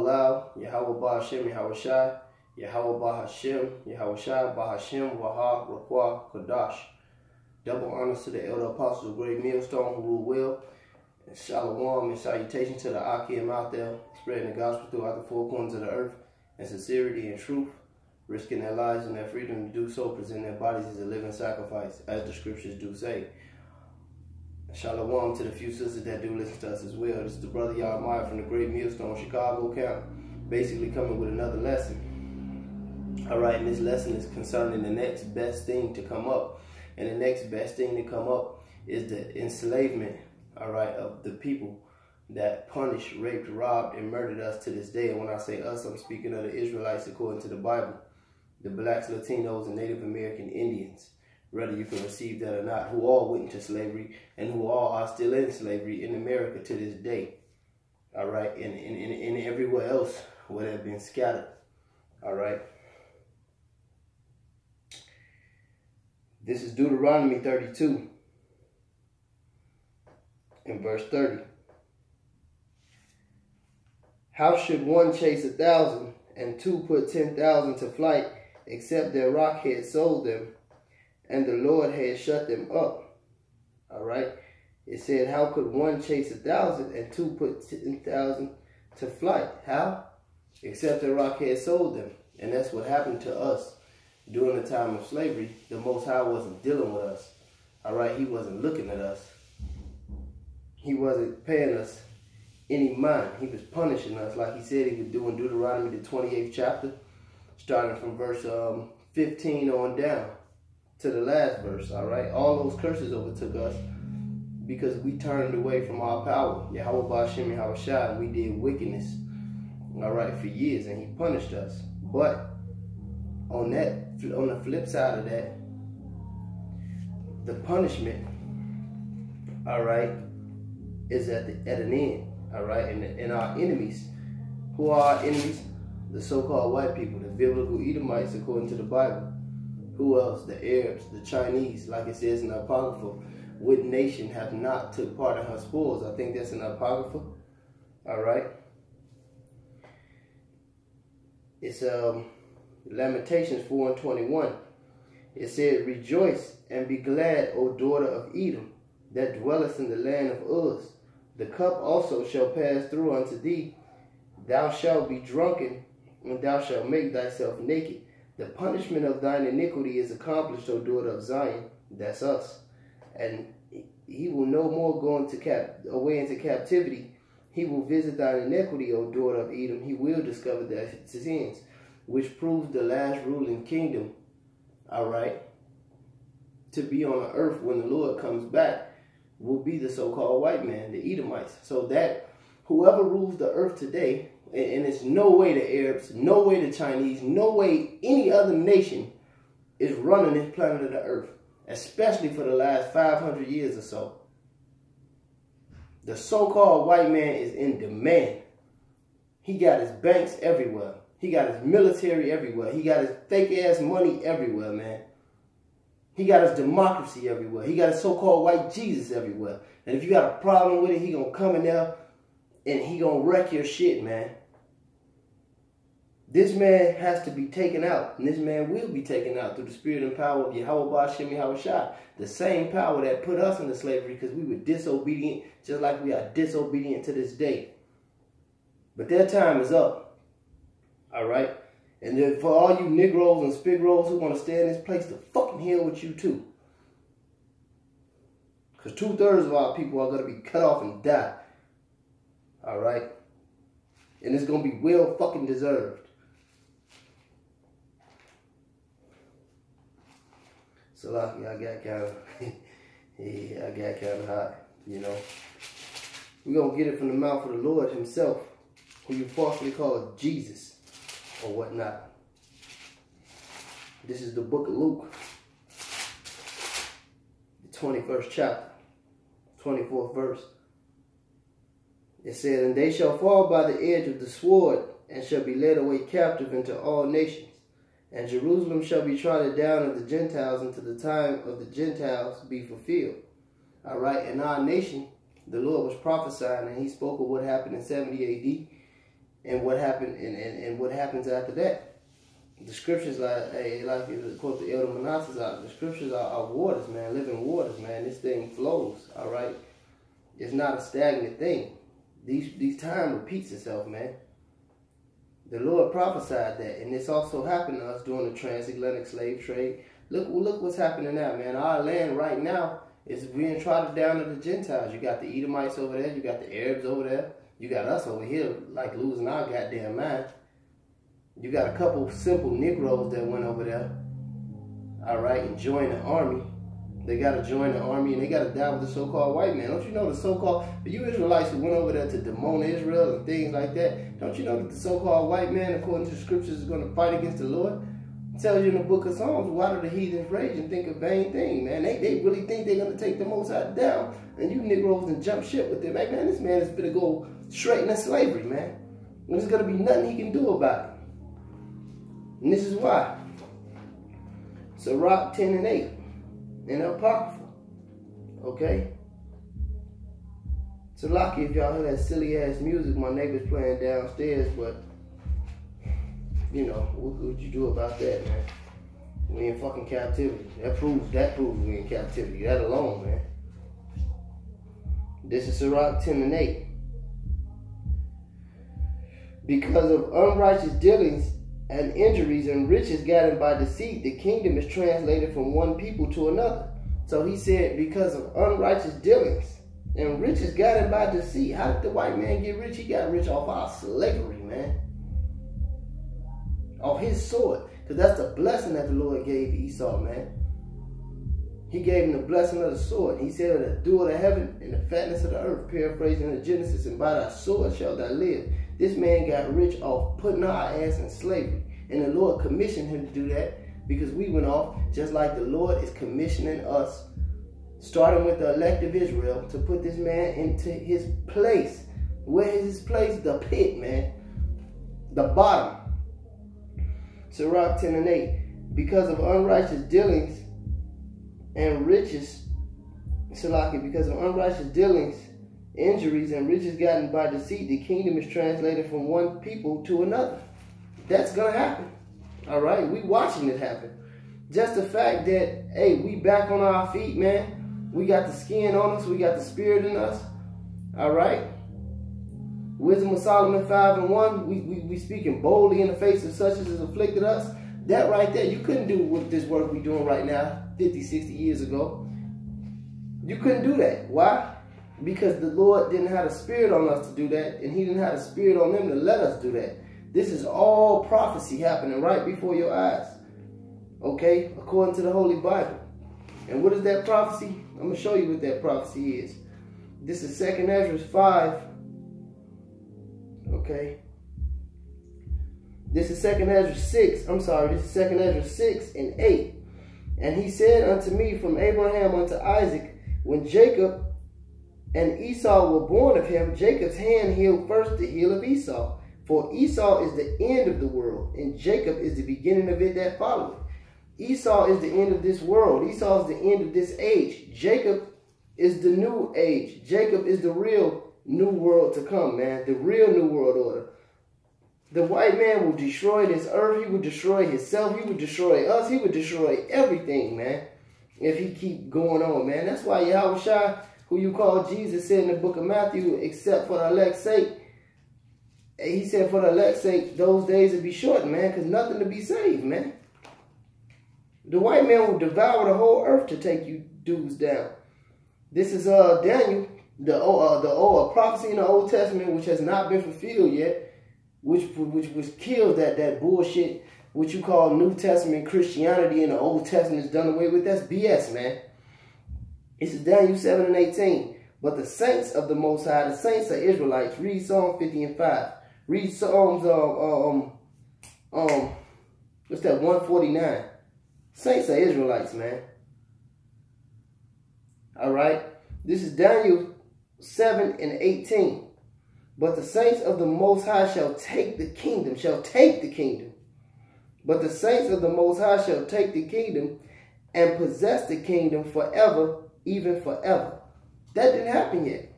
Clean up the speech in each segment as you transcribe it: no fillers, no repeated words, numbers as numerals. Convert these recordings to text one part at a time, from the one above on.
Allow, Yahweh Ba'Hashem, Yahweh Shai, Yahweh Ba'Hashem, Yahweh Shai, Ba'Hashem, Waha, Rakwa, Kadash. Double honors to the elder apostles of Great Millstone who rule well. And shalom and salutation to the Akim out there, spreading the gospel throughout the four corners of the earth in sincerity and truth, risking their lives and their freedom to do so, present their bodies as a living sacrifice, as the scriptures do say. Shalom to the few sisters that do listen to us as well. This is the brother Yahweh from the Great Millstone, Chicago County, basically coming with another lesson. Alright, and this lesson is concerning the next best thing to come up. And the next best thing to come up is the enslavement, alright, of the people that punished, raped, robbed, and murdered us to this day. And when I say us, I'm speaking of the Israelites according to the Bible, the blacks, Latinos, and Native American Indians, whether you can receive that or not, who all went into slavery and who all are still in slavery in America to this day. All right, and everywhere else where they've been scattered. All right. This is Deuteronomy 32 in verse 30. How should one chase 1,000 and two put 10,000 to flight, except their rockhead sold them, and the Lord had shut them up? All right. It said, how could one chase 1,000 and two put 10,000 to flight? How? Except the rockhead sold them. And that's what happened to us during the time of slavery. The Most High wasn't dealing with us. All right. He wasn't looking at us. He wasn't paying us any mind. He was punishing us like he said he would do in Deuteronomy, the 28th chapter, starting from verse 15 on down to the last verse, all right? All those curses overtook us because we turned away from our power. Yahweh Ba'Hashem, Yahweh Shai, we did wickedness, all right, for years, and he punished us. But on the flip side of that, the punishment, all right, is at an end, all right? And our enemies, who are our enemies? The so-called white people, the biblical Edomites, according to the Bible. Who else? The Arabs, the Chinese, like it says in the Apocrypha. What nation hath not took part in her spoils? I think that's in the Apocrypha. All right. It's Lamentations 4:21. It said, rejoice and be glad, O daughter of Edom, that dwellest in the land of Uz. The cup also shall pass through unto thee. Thou shalt be drunken, and thou shalt make thyself naked. The punishment of thine iniquity is accomplished, O daughter of Zion. That's us. And he will no more go away into captivity. He will visit thine iniquity, O daughter of Edom. He will discover thy sins, which proves the last ruling kingdom, all right, to be on the earth when the Lord comes back, will be the so-called white man, the Edomites. So that whoever rules the earth today, and it's no way the Arabs, no way the Chinese, no way any other nation is running this planet of the earth, especially for the last 500 years or so. The so-called white man is in demand. He got his banks everywhere. He got his military everywhere. He got his fake-ass money everywhere, man. He got his democracy everywhere. He got his so-called white Jesus everywhere. And if you got a problem with it, he gonna come in there and he gonna wreck your shit, man. This man has to be taken out, and this man will be taken out through the spirit and power of Yahweh Ba'Hashem, Yahweh Shai. The same power that put us into slavery because we were disobedient, just like we are disobedient to this day. But their time is up, all right? And then for all you Negroes and Spigroes who want to stay in this place, to fucking hell with you too. Because 2/3 of our people are going to be cut off and die, all right? And it's going to be well fucking deserved. So lucky, I got kind of, yeah, I got kind of hot, you know. We're going to get it from the mouth of the Lord himself, who you falsely call Jesus or whatnot. This is the book of Luke, the 21st chapter, 24th verse. It said, and they shall fall by the edge of the sword, and shall be led away captive into all nations. And Jerusalem shall be trodden down of the Gentiles until the time of the Gentiles be fulfilled. All right, in our nation, the Lord was prophesying, and he spoke of what happened in 70 AD. and what happened and what happens after that. The scriptures, like quote the Elder Manasseh out, the scriptures are waters, man, living waters, man. This thing flows, all right? It's not a stagnant thing. These time repeats itself, man. The Lord prophesied that, and this also happened to us during the transatlantic slave trade. Look what's happening now, man. Our land right now is being trodden down to the Gentiles. You got the Edomites over there. You got the Arabs over there. You got us over here, like losing our goddamn mind. You got a couple simple Negroes that went over there, all right, and joined the army. They got to join the army, and they got to die with the so-called white man. Don't you know the so-called, you Israelites who went over there to demon Israel and things like that, don't you know that the so-called white man, according to the scriptures, is going to fight against the Lord? It tells you in the book of Psalms, why do the heathens rage and think a vain thing, man? They really think they're going to take the Most High down, and you Negroes and jump ship with them. Hey, man, this man is going to go straight into slavery, man. And there's going to be nothing he can do about it. And this is why. Sirach 10 and 8 in the Apocrypha. Okay? So lucky if y'all hear that silly ass music my neighbor's playing downstairs, but you know, what would you do about that, man? We in fucking captivity. That proves we in captivity. That alone, man. This is Sirach 10 and 8. Because of unrighteous dealings and injuries and riches gathered by deceit, the kingdom is translated from one people to another. So he said, because of unrighteous dealings and riches gathered by deceit. How did the white man get rich? He got rich off our slavery, man. Off his sword. Because that's the blessing that the Lord gave Esau, man. He gave him the blessing of the sword. He said, the dew of the heaven and the fatness of the earth, paraphrasing the Genesis, and by thy sword shalt thou live. This man got rich off putting our ass in slavery. And the Lord commissioned him to do that because we went off, just like the Lord is commissioning us, starting with the elect of Israel, to put this man into his place. Where is his place? The pit, man. The bottom. Sirach 10 and 8. Because of unrighteous dealings and riches, Salaki, because of unrighteous dealings, injuries, and riches gotten by deceit, the kingdom is translated from one people to another. That's going to happen. All right? We watching it happen. Just the fact that, hey, we back on our feet, man. We got the skin on us. We got the spirit in us. All right? Wisdom of Solomon 5 and 1. We speaking boldly in the face of such as has afflicted us. That right there, you couldn't do with this work we're doing right now 50, 60 years ago. You couldn't do that. Why? Because the Lord didn't have the spirit on us to do that, and he didn't have the spirit on them to let us do that. This is all prophecy happening right before your eyes. Okay? According to the Holy Bible. And what is that prophecy? I'm going to show you what that prophecy is. This is 2nd Ezra 5. Okay? This is 2nd Ezra 6. I'm sorry. This is 2nd Ezra 6 and 8. And he said unto me, from Abraham unto Isaac, when Jacob and Esau were born of him, Jacob's hand healed first the heel of Esau. For Esau is the end of the world, and Jacob is the beginning of it that followeth. Esau is the end of this world. Esau is the end of this age. Jacob is the new age. Jacob is the real new world to come, man. The real new world order. The white man will destroy this earth. He will destroy himself. He will destroy us. He will destroy everything, man, if he keep going on, man. That's why Yahushua, who you call Jesus, said in the book of Matthew, except for the elect's sake, he said, for the elect's sake, those days will be shortened, man, because nothing to be saved, man. The white man will devour the whole earth to take you dudes down. This is Daniel, the prophecy in the Old Testament, which has not been fulfilled yet, which killed that bullshit, which you call New Testament Christianity, and the Old Testament is done away with. That's BS, man. This is Daniel 7 and 18. But the saints of the Most High, the saints are Israelites. Read Psalm 50 and 5. Read Psalms, what's that, 149. Saints are Israelites, man. All right. This is Daniel 7 and 18. But the saints of the Most High shall take the kingdom, But the saints of the Most High shall take the kingdom and possess the kingdom forever, even forever. That didn't happen yet.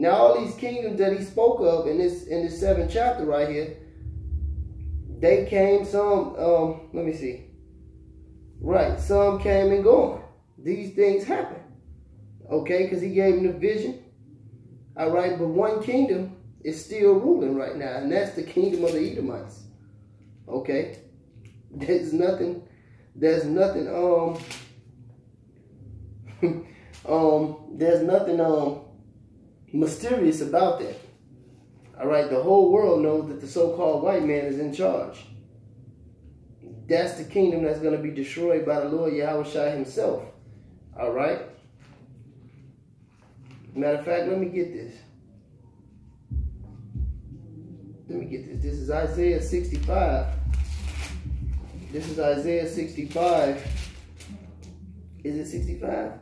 Now, all these kingdoms that he spoke of in this 7th chapter right here, they came, some, let me see. Right, some came and gone. These things happen. Okay, because he gave him the vision. All right, but one kingdom is still ruling right now, and that's the kingdom of the Edomites. Okay, there's nothing there's nothing mysterious about that. All right, the whole world knows that the so-called white man is in charge. That's the kingdom that's going to be destroyed by the Lord Yahushua himself. All right. Matter of fact, let me get this. This is Isaiah 65. This is Isaiah 65. Is it 65?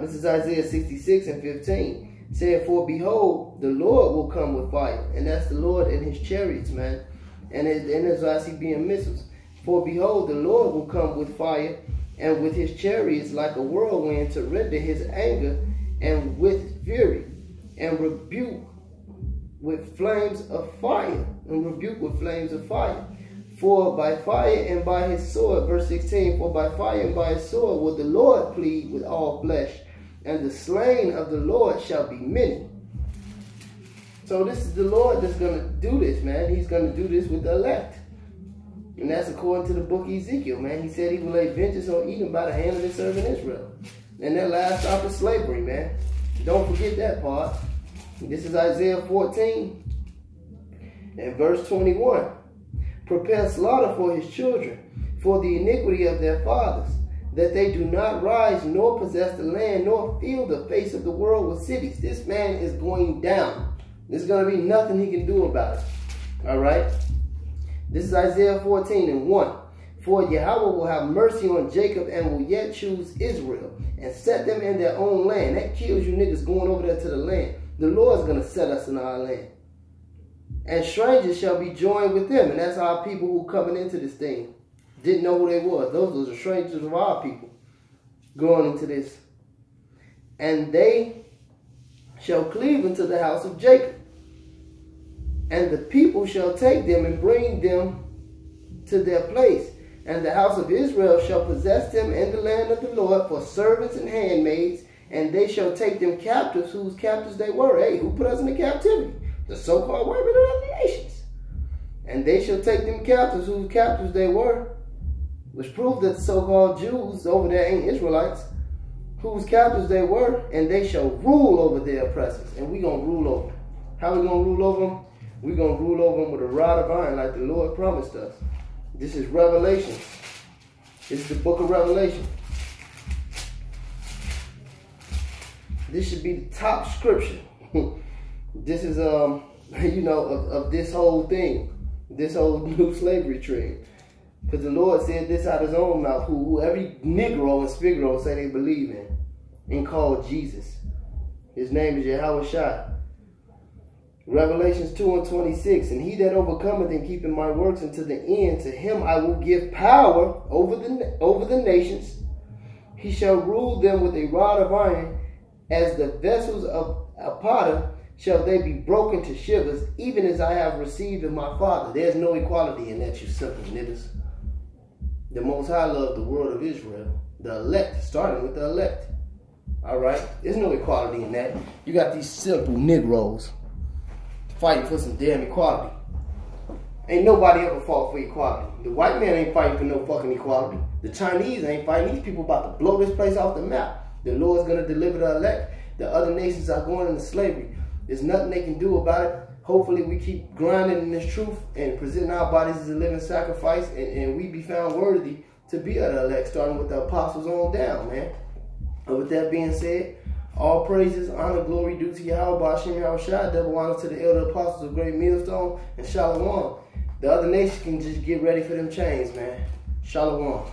This is Isaiah 66 and 15. It said, for behold, the Lord will come with fire. And that's the Lord and his chariots, man. And there's ICBM missiles. For behold, the Lord will come with fire and with his chariots like a whirlwind to render his anger and with fury and rebuke with flames of fire. For by fire and by his sword, verse 16, for by fire and by his sword will the Lord plead with all flesh, and the slain of the Lord shall be many. So this is the Lord that's going to do this, man. He's going to do this with the elect. And that's according to the book of Ezekiel, man. He said he will lay vengeance on Edom by the hand of his servant Israel. And that last stop is slavery, man. Don't forget that part. This is Isaiah 14 and verse 21. Prepare slaughter for his children, for the iniquity of their fathers, that they do not rise nor possess the land, nor fill the face of the world with cities. This man is going down. There's going to be nothing he can do about it. All right? This is Isaiah 14 and 1. For Yahweh will have mercy on Jacob and will yet choose Israel and set them in their own land. That kills you niggas going over there to the land. The Lord's going to set us in our land. And strangers shall be joined with them. And that's our people who coming into this thing. Didn't know who they were. Those are the strangers of our people going into this. And they shall cleave unto the house of Jacob. And the people shall take them and bring them to their place. And the house of Israel shall possess them in the land of the Lord for servants and handmaids. And they shall take them captives, whose captives they were. Hey, who put us into captivity? The so-called white men of other nations. And they shall take them captives, whose captives they were. Which proved that the so-called Jews over there ain't Israelites. Whose captives they were. And they shall rule over their oppressors. And we going to rule over them. How we going to rule over them? We're going to rule over them with a rod of iron like the Lord promised us. This is Revelation. This is the book of Revelation. This should be the top scripture. This is, you know, of this whole thing. This whole new slavery trend. Because the Lord said this out of his own mouth. Who every Negro and Spigro say they believe in. And called Jesus. His name is Yahushua. Revelations 2 and 26. And he that overcometh and keepeth my works unto the end, to him I will give power over the nations. He shall rule them with a rod of iron, as the vessels of a potter shall they be broken to shivers, even as I have received of my Father. There's no equality in that, you simple niggas. The Most High loved the world of Israel. The elect, starting with the elect. All right? There's no equality in that. You got these simple Negroes fighting for some damn equality. Ain't nobody ever fought for equality. The white man ain't fighting for no fucking equality. The Chinese ain't fighting. These people about to blow this place off the map. The Lord's going to deliver the elect. The other nations are going into slavery. There's nothing they can do about it. Hopefully we keep grinding in this truth and presenting our bodies as a living sacrifice, and we be found worthy to be of the elect, starting with the apostles on down, man. And with that being said, all praises, honor, glory due to Yahweh, Ba'ashem Yahushua, double honor to the elder apostles of Great Millstone, and Shalom. The other nations can just get ready for them chains, man. Shalom.